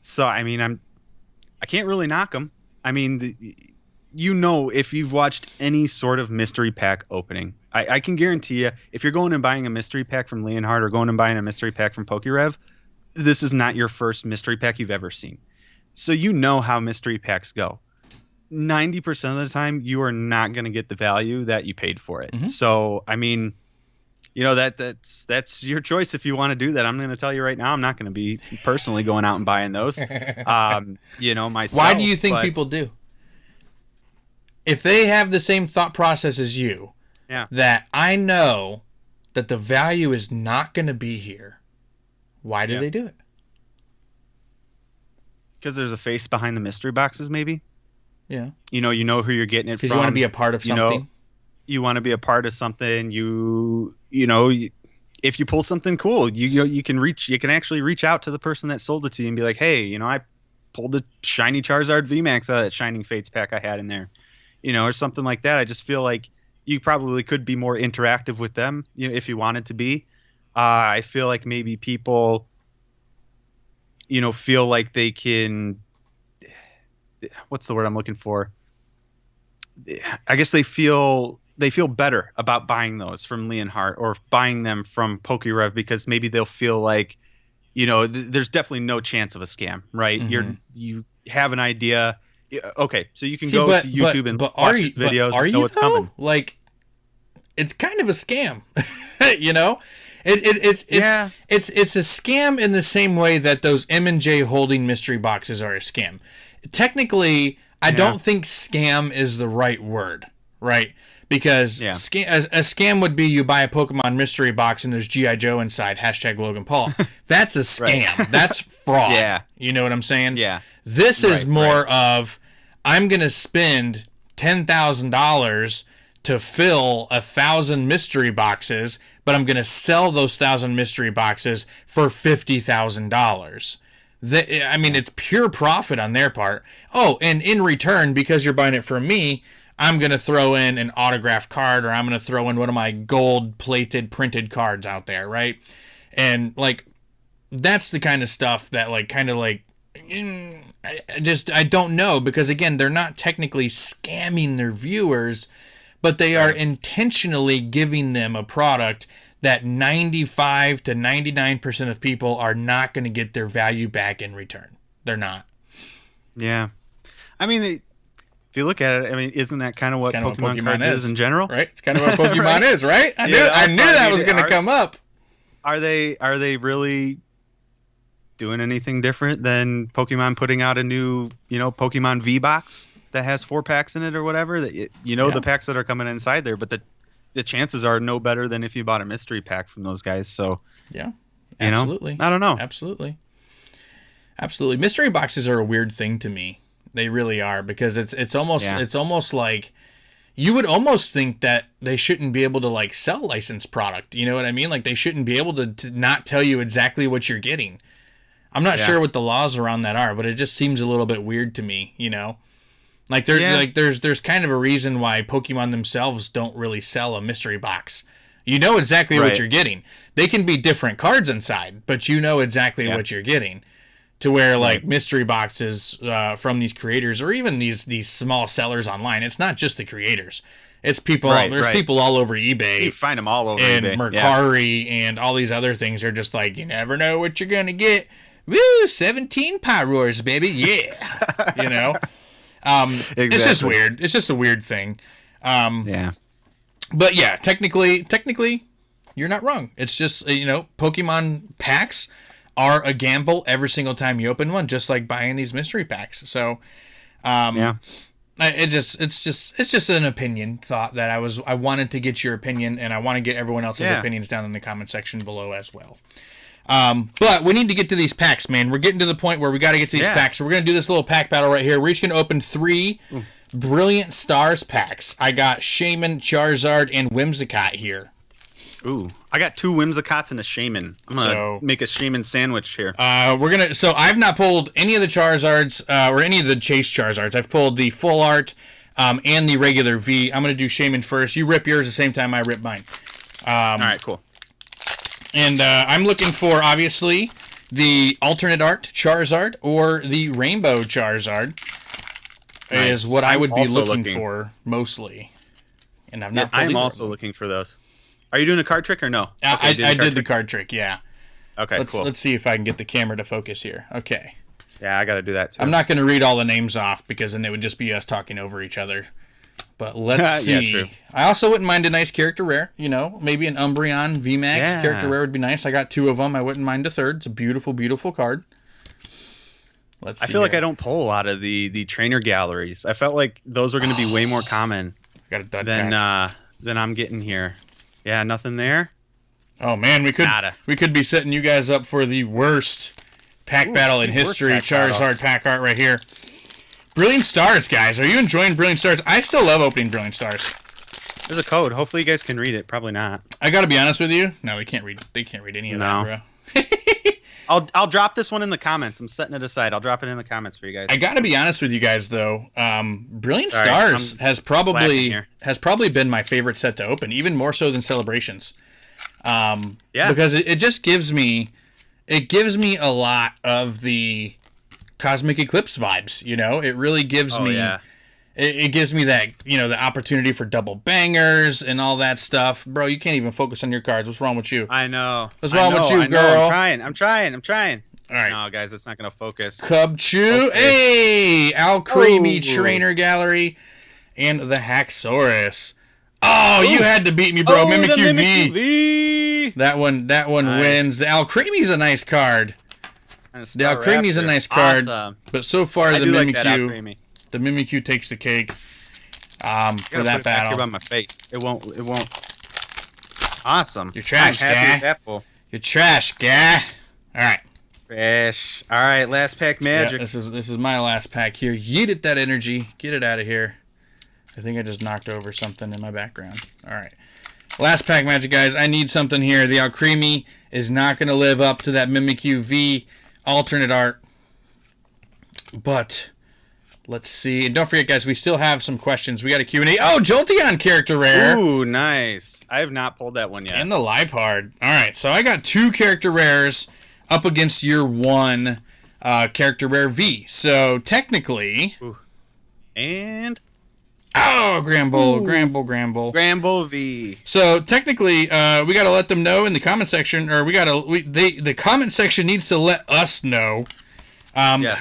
So I mean, I can't really knock them. I mean, you know, if you've watched any sort of mystery pack opening, I can guarantee you, if you're going and buying a mystery pack from Leonhard or going and buying a mystery pack from PokeRev, this is not your first mystery pack you've ever seen. So you know how mystery packs go. 90% of the time, you are not going to get the value that you paid for it. So, I mean, you know, that's your choice if you want to do that. I'm going to tell you right now, I'm not going to be personally going out and buying those. You know, myself. Why do you think people do? If they have the same thought process as you, that I know that the value is not going to be here, why do they do it? Because there's a face behind the mystery boxes, maybe. Yeah. You know who you're getting it from. Because you want to be a part of something. You want to be a part of something. You know, if you pull something cool, you can actually reach out to the person that sold it to you and be like, hey, you know, I pulled a shiny Charizard VMAX out of that Shining Fates pack I had in there, you know, or something like that. I just feel like you probably could be more interactive with them, you know, if you wanted to be. I feel like maybe people, you know, feel like they can. What's the word I'm looking for? I guess they feel better about buying those from Leonhardt or buying them from PokeRev because maybe they'll feel like, you know, there's definitely no chance of a scam, right? You have an idea. Okay, so you can go to YouTube and watch these videos and know what's coming. Like, it's kind of a scam, you know? It's a scam in the same way that those M&J holding mystery boxes are a scam. Technically, I don't think scam is the right word, right? Because a scam would be you buy a Pokemon mystery box and there's G.I. Joe inside, #Logan Paul. That's a scam. Right. That's fraud. Yeah. You know what I'm saying? Yeah. This is more of, I'm going to spend $10,000 to fill 1,000 mystery boxes, but I'm going to sell those 1,000 mystery boxes for $50,000. I mean, it's pure profit on their part. Oh, and in return, because you're buying it from me, I'm going to throw in an autographed card, or I'm going to throw in one of my gold-plated printed cards out there, right? And, like, that's the kind of stuff that, like, kind of, like, I don't know, because, again, they're not technically scamming their viewers, but they are intentionally giving them a product that 95 to 99% of people are not going to get their value back in return. They're not. Yeah. I mean, if you look at it, I mean, isn't that kind of what Pokemon cards is in general? Right? It's kind of what Pokemon is, right? I knew that was going to come up. Are they really doing anything different than Pokemon putting out a new, you know, Pokemon V box that has 4 packs in it or whatever? That the packs that are coming inside there, but the chances are no better than if you bought a mystery pack from those guys. So yeah, absolutely. I don't know. Absolutely. Mystery boxes are a weird thing to me. They really are, because it's almost like you would almost think that they shouldn't be able to, like, sell licensed product. You know what I mean? Like, they shouldn't be able to not tell you exactly what you're getting. I'm not sure what the laws around that are, but it just seems a little bit weird to me, you know? Like, there's kind of a reason why Pokemon themselves don't really sell a mystery box. You know exactly what you're getting. They can be different cards inside, but you know exactly what you're getting. To where, like, mystery boxes from these creators, or even these small sellers online, it's not just the creators. It's people. There's people all over eBay. You find them all over and eBay. Mercari and all these other things are just like, you never know what you're gonna get. Woo, 17 Pyroars, baby, yeah. You know. Exactly. It's just weird. It's just a weird thing. But yeah, technically, you're not wrong. It's just, you know, Pokemon packs are a gamble every single time you open one, just like buying these mystery packs. So, it's just an opinion thought that I wanted to get your opinion, and I want to get everyone else's opinions down in the comment section below as well. But we need to get to these packs, man. We're getting to the point where we got to get to these packs. So we're going to do this little pack battle right here. We're just going to open 3 Brilliant Stars packs. I got Shaman, Charizard, and Whimsicott here. Ooh, I got 2 Whimsicots and a Shaman. I'm gonna make a Shaman sandwich here. So I've not pulled any of the Charizards or any of the Chase Charizards. I've pulled the full art and the regular V. I'm gonna do Shaman first. You rip yours the same time I rip mine. All right, cool. And I'm looking for obviously the alternate art Charizard or the Rainbow Charizard. Nice. Is what I would be looking for mostly. And I've not. Yeah, I'm also looking for those. Are you doing a card trick or no? I did the card trick, yeah. Okay, cool. Let's see if I can get the camera to focus here. Okay. Yeah, I got to do that too. I'm not going to read all the names off because then it would just be us talking over each other. But let's see. Yeah, true. I also wouldn't mind a nice character rare. You know, maybe an Umbreon VMAX character rare would be nice. I got 2 of them. I wouldn't mind a third. It's a beautiful, beautiful card. Let's see. I feel like I don't pull a lot of the trainer galleries. I felt like those were going to be way more common than I'm getting here. Yeah, nothing there. Oh man, we could be setting you guys up for the worst pack battle in history. Charizard pack art right here. Brilliant Stars, guys. Are you enjoying Brilliant Stars? I still love opening Brilliant Stars. There's a code. Hopefully you guys can read it. Probably not. I gotta be honest with you. No, they can't read any of that, bro. I'll drop this one in the comments. I'm setting it aside. I'll drop it in the comments for you guys. I gotta be honest with you guys though. Brilliant Stars has probably been my favorite set to open, even more so than Celebrations. Because it just gives me a lot of the Cosmic Eclipse vibes. You know, it really gives me. Yeah. It gives me that, you know, the opportunity for double bangers and all that stuff. Bro, you can't even focus on your cards. What's wrong with you? I know. What's wrong with you, girl? I'm trying. All right. No, guys, it's not going to focus. Cubchoo. Okay. Hey! Alcremie Trainer Gallery. And the Haxorus. Oh, you had to beat me, bro. Mimikyu V. That one wins. The Alcremie's a nice card. The Alcremie's a nice card. Awesome. But so far, the Mimikyu... The Mimikyu takes the cake for that battle. Back here by my face. It won't. Awesome. You're trash, guy. You're trash, guy. All right. Trash. All right. Last pack magic. Yeah, this is my last pack here. Yeet it, that energy. Get it out of here. I think I just knocked over something in my background. All right. Last pack magic, guys. I need something here. The Alcremie is not going to live up to that Mimikyu V alternate art. But... let's see. And don't forget, guys, we still have some questions. We got a Q&A. Oh, Jolteon character rare. Ooh, nice. I have not pulled that one yet. And the Liepard. All right, so I got 2 character rares up against your 1 character rare V. So technically... ooh. And... oh, Gramble V. So technically, we got to let them know in the comment section, or the comment section needs to let us know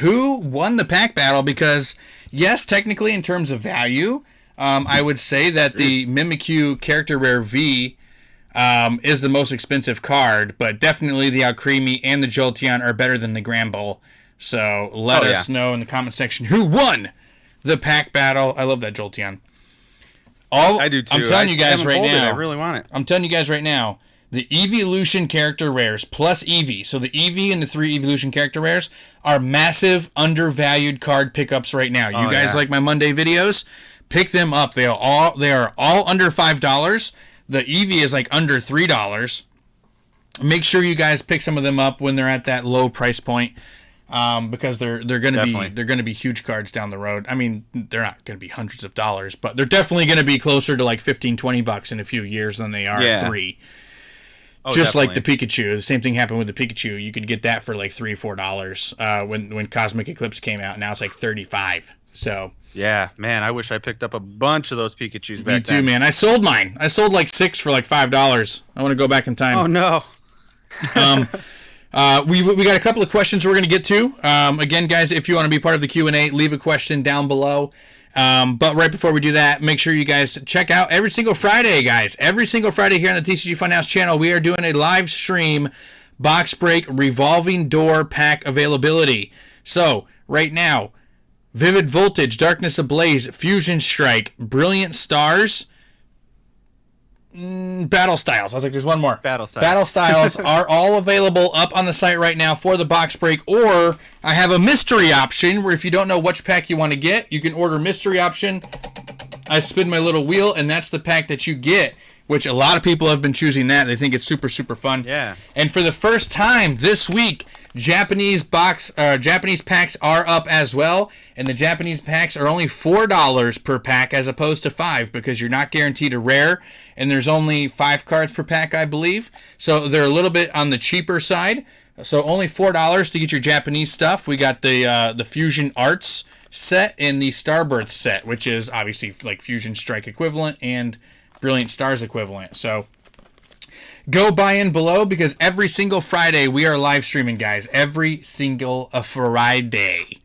who won the pack battle, because yes, technically in terms of value, I would say that the Mimikyu character rare V is the most expensive card, but definitely the Alcremie and the Jolteon are better than the Gramble. So let us know in the comment section who won the pack battle. I love that Jolteon. I do too. I'm telling you guys right now. I really want it. I'm telling you guys right now. The Evolution character rares plus Eevee, so the Eevee and the 3 Evolution character rares are massive undervalued card pickups right now. You guys like my Monday videos? Pick them up. They are all under $5. The Eevee is like under $3. Make sure you guys pick some of them up when they're at that low price point, because they're going to be huge cards down the road. I mean, they're not going to be hundreds of dollars, but they're definitely going to be closer to like $15-$20 in a few years than they are 3. Oh, just definitely. Like the Pikachu. The same thing happened with the Pikachu. You could get that for like $3-4 when Cosmic Eclipse came out. Now it's like $35. So yeah, man, I wish I picked up a bunch of those Pikachus back then. Me too, man. I sold mine. I sold like 6 for like $5. I want to go back in time. Oh no. We got a couple of questions we're going to get to. Again, guys, if you want to be part of the Q&A, leave a question down below. But right before we do that, make sure you guys check out every single Friday, guys. Every single Friday here on the TCG Funhouse channel, we are doing a live stream box break revolving door pack availability. So, right now, Vivid Voltage, Darkness Ablaze, Fusion Strike, Brilliant Stars, Battle Styles. I was like, there's one more. Battle Styles are all available up on the site right now for the box break. Or I have a mystery option where if you don't know which pack you want to get, you can order mystery option. I spin my little wheel, and that's the pack that you get. which a lot of people have been choosing that. They think it's super, super fun. Yeah. And for the first time this week, Japanese packs are up as well, and the Japanese packs are only $4 per pack as opposed to $5 because you're not guaranteed a rare, and there's only 5 cards per pack, I believe. So they're a little bit on the cheaper side. So only $4 to get your Japanese stuff. We got the Fusion Arts set and the Starbirth set, which is obviously like Fusion Strike equivalent and Brilliant Stars equivalent. So go buy in below because every single Friday we are live streaming, guys. Every single Friday.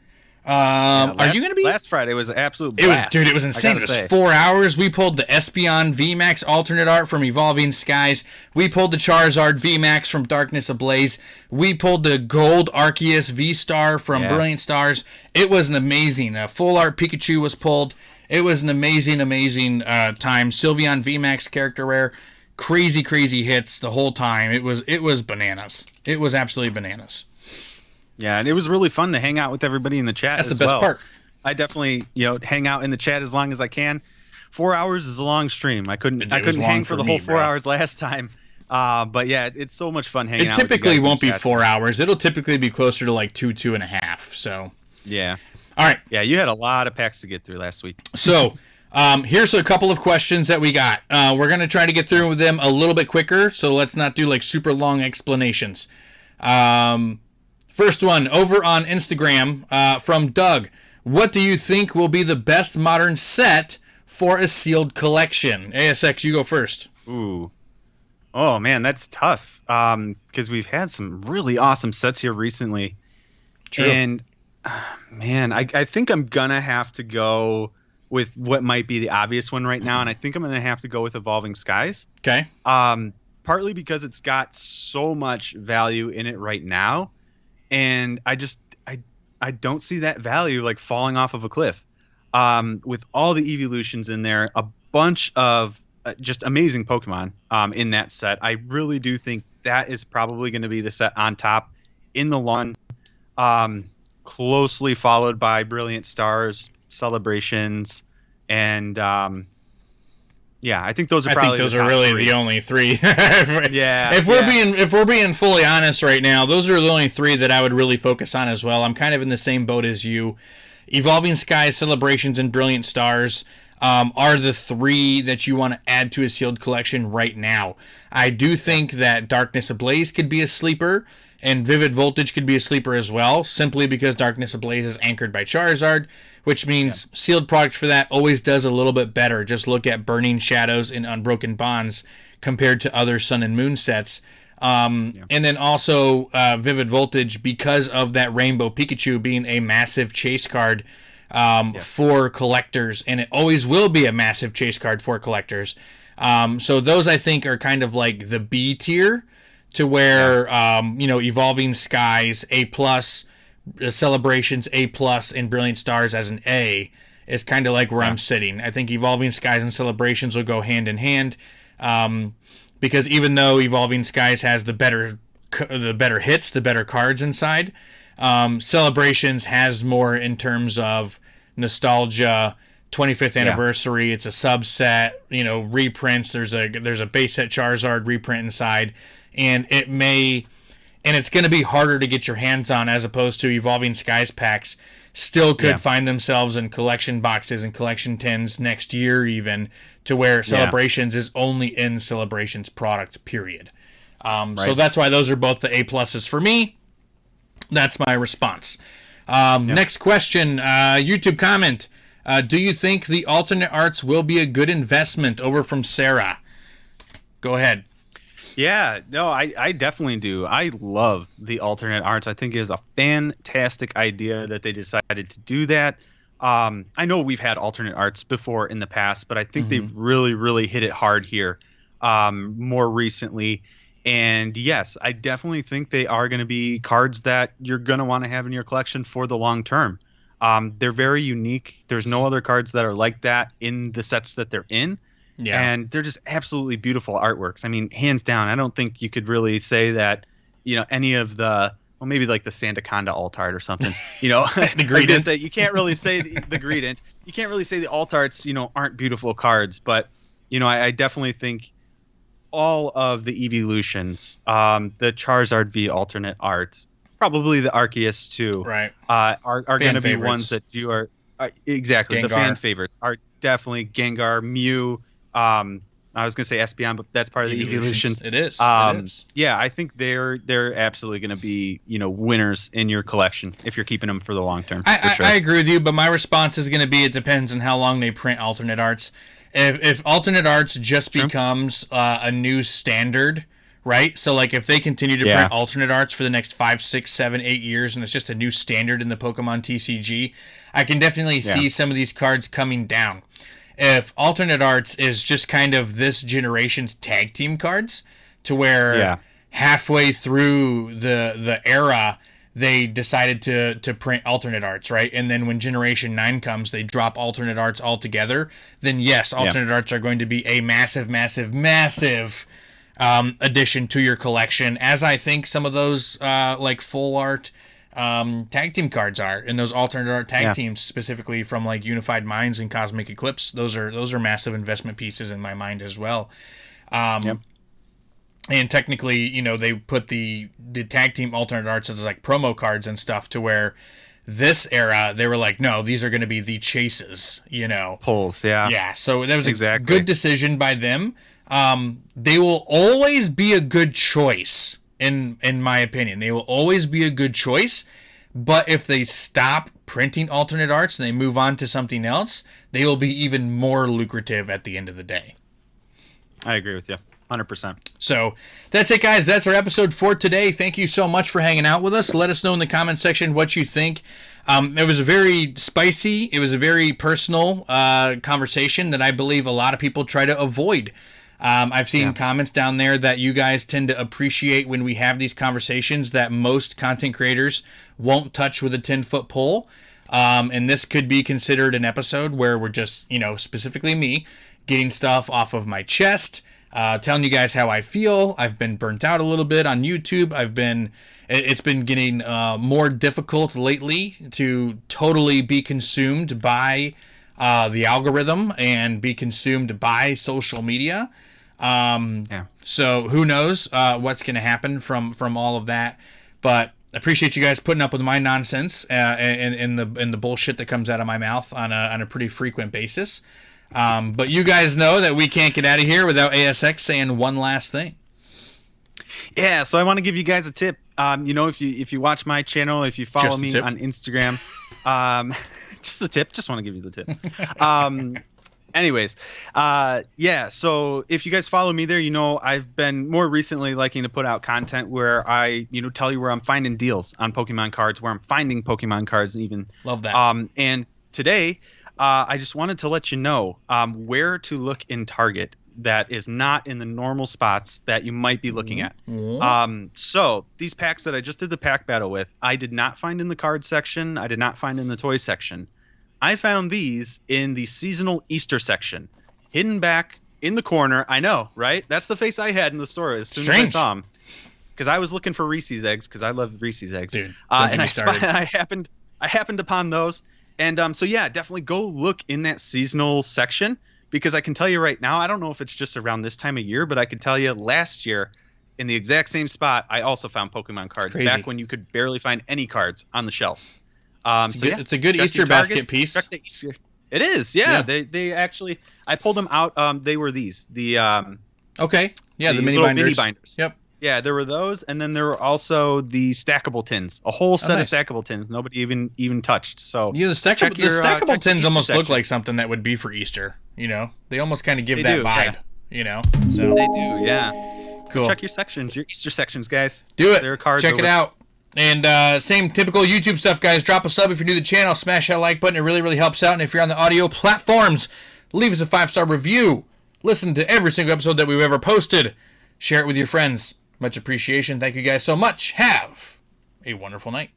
Are you going to be? Last Friday was an absolute blast. It was insane. It was 4 hours. We pulled the Espeon VMAX alternate art from Evolving Skies. We pulled the Charizard VMAX from Darkness Ablaze. We pulled the Gold Arceus V-Star from Brilliant Stars. It was an amazing. Full art Pikachu was pulled. It was an amazing, amazing time. Sylveon VMAX character rare. Crazy, crazy hits the whole time. It was bananas. It was absolutely bananas. Yeah, and it was really fun to hang out with everybody in the chat. That's the best part. I definitely, hang out in the chat as long as I can. 4 hours is a long stream. I couldn't hang for the whole 4 hours last time. But yeah, it's so much fun hanging out. It typically won't be 4 hours. It'll typically be closer to like 2.5. So yeah. All right. Yeah, you had a lot of packs to get through last week. So here's a couple of questions that we got. We're gonna try to get through with them a little bit quicker. So let's not do like super long explanations. First one, over on Instagram, from Doug. What do you think will be the best modern set for a sealed collection? ASX, you go first. Ooh. Oh, man, that's tough. Because we've had some really awesome sets here recently. True. And, man, I think I'm going to have to go with what might be the obvious one right now. And I think I'm going to have to go with Evolving Skies. Okay. Partly because it's got so much value in it right now. And I don't see that value like falling off of a cliff. With all the evolutions in there, a bunch of just amazing Pokemon in that set. I really do think that is probably going to be the set on top in the long, closely followed by Brilliant Stars, Celebrations, and yeah, I think those are probably really three. The only three. Yeah. If we're being fully honest right now, those are the only three that I would really focus on as well. I'm kind of in the same boat as you. Evolving Skies, Celebrations, and Brilliant Stars are the three that you want to add to a sealed collection right now. I do think that Darkness Ablaze could be a sleeper, and Vivid Voltage could be a sleeper as well, simply because Darkness Ablaze is anchored by Charizard, which means sealed product for that always does a little bit better. Just look at Burning Shadows and Unbroken Bonds compared to other Sun and Moon sets. And then also Vivid Voltage, because of that Rainbow Pikachu being a massive chase card for collectors, and it always will be a massive chase card for collectors. So those, I think, are kind of like the B tier, to where Evolving Skies A+, Celebrations A+, and Brilliant Stars as an A is kind of like where I'm sitting. I think Evolving Skies and Celebrations will go hand in hand, because even though Evolving Skies has the better hits, the better cards inside, Celebrations has more in terms of nostalgia. 25th anniversary, it's a subset, reprints. There's a base set Charizard reprint inside, and it's going to be harder to get your hands on, as opposed to Evolving Skies packs still could find themselves in collection boxes and collection tins next year, even, to where Celebrations is only in Celebrations product, period. So that's why those are both the A+ for me. That's my response. Next question, YouTube comment. Do you think the alternate arts will be a good investment? Over from Sarah. Go ahead. Yeah, no, I definitely do. I love the alternate arts. I think it is a fantastic idea that they decided to do that. I know we've had alternate arts before in the past, but I think they really, really hit it hard here more recently. And yes, I definitely think they are going to be cards that you're going to want to have in your collection for the long term. They're very unique. There's no other cards that are like that in the sets that they're in. Yeah. And they're just absolutely beautiful artworks. I mean, hands down, I don't think you could really say that, any of the, well, maybe like the Sandaconda alt art or something, the Greedent. You can't really say the Greedent. You can't really say the alt arts, aren't beautiful cards. But, I definitely think all of the evolutions, the Charizard V alternate art, probably the Arceus too, Right. are going to be favorites. ones that you are exactly Gengar. The fan favorites are definitely Gengar, Mew. I was going to say Espeon, but that's part of the evolutions. It is. It is. Yeah, I think they're absolutely going to be winners in your collection if you're keeping them for the long term. I agree with you, but my response is going to be it depends on how long they print alternate arts. If alternate arts just becomes a new standard, right? So like if they continue to print alternate arts for the next 5, 6, 7, 8 years, and it's just a new standard in the Pokemon TCG, I can definitely see some of these cards coming down. If alternate arts is just kind of this generation's tag team cards, to where halfway through the era they decided to print alternate arts, right? And then when Generation 9 comes, they drop alternate arts altogether. Then yes, alternate arts are going to be a massive, massive, massive addition to your collection, as I think some of those like full art tag team cards are, and those alternate art tag teams specifically from like Unified Minds and Cosmic Eclipse. Those are massive investment pieces in my mind as well. And technically, they put the tag team alternate arts as like promo cards and stuff, to where this era they were like, no, these are going to be the chases, pulls. Yeah. So that was a good decision by them. They will always be a good choice in my opinion. They will always be a good choice. But if they stop printing alternate arts and they move on to something else, they will be even more lucrative at the end of the day. I agree with you. 100%. So that's it, guys. That's our episode for today. Thank you so much for hanging out with us. Let us know in the comment section what you think. It was a very spicy, it was a very personal conversation that I believe a lot of people try to avoid. I've seen comments down there that you guys tend to appreciate when we have these conversations that most content creators won't touch with a 10-foot pole. And this could be considered an episode where we're just, specifically me, getting stuff off of my chest, telling you guys how I feel. I've been burnt out a little bit on YouTube. It's been getting more difficult lately to totally be consumed by the algorithm and be consumed by social media. So who knows what's going to happen from all of that. But I appreciate you guys putting up with my nonsense and the bullshit that comes out of my mouth on a pretty frequent basis. But you guys know that we can't get out of here without ASX saying one last thing. Yeah, so I want to give you guys a tip. If you watch my channel, if you follow me on Instagram, just a tip. Just want to give you the tip. Anyways, so if you guys follow me there, I've been more recently liking to put out content where I, tell you where I'm finding deals on Pokemon cards, where I'm finding Pokemon cards even. Love that. And today, I just wanted to let you know where to look in Target that is not in the normal spots that you might be looking at. So these packs that I just did the pack battle with, I did not find in the card section. I did not find in the toy section. I found these in the seasonal Easter section, hidden back in the corner. I know, right? That's the face I had in the store as soon as I saw them. Because I was looking for Reese's eggs, because I love Reese's eggs. Dude, and I happened upon those. And definitely go look in that seasonal section, because I can tell you right now, I don't know if it's just around this time of year, but I could tell you last year in the exact same spot, I also found Pokemon cards back when you could barely find any cards on the shelves. It's a good Easter basket piece. It is, yeah. They actually, I pulled them out. They were these, the mini binders. Yep. Yeah, there were those, and then there were also the stackable tins, a whole set of stackable tins. Nobody even touched. So the stackable tins almost look like something that would be for Easter. They almost kind of give that vibe. So they do, yeah. Cool. Check your sections, your Easter sections, guys. Do it. There are cards. Check it out. And same typical YouTube stuff, guys. Drop a sub if you're new to the channel. Smash that like button. It really, really helps out. And if you're on the audio platforms, leave us a 5-star review. Listen to every single episode that we've ever posted. Share it with your friends. Much appreciation. Thank you guys so much. Have a wonderful night.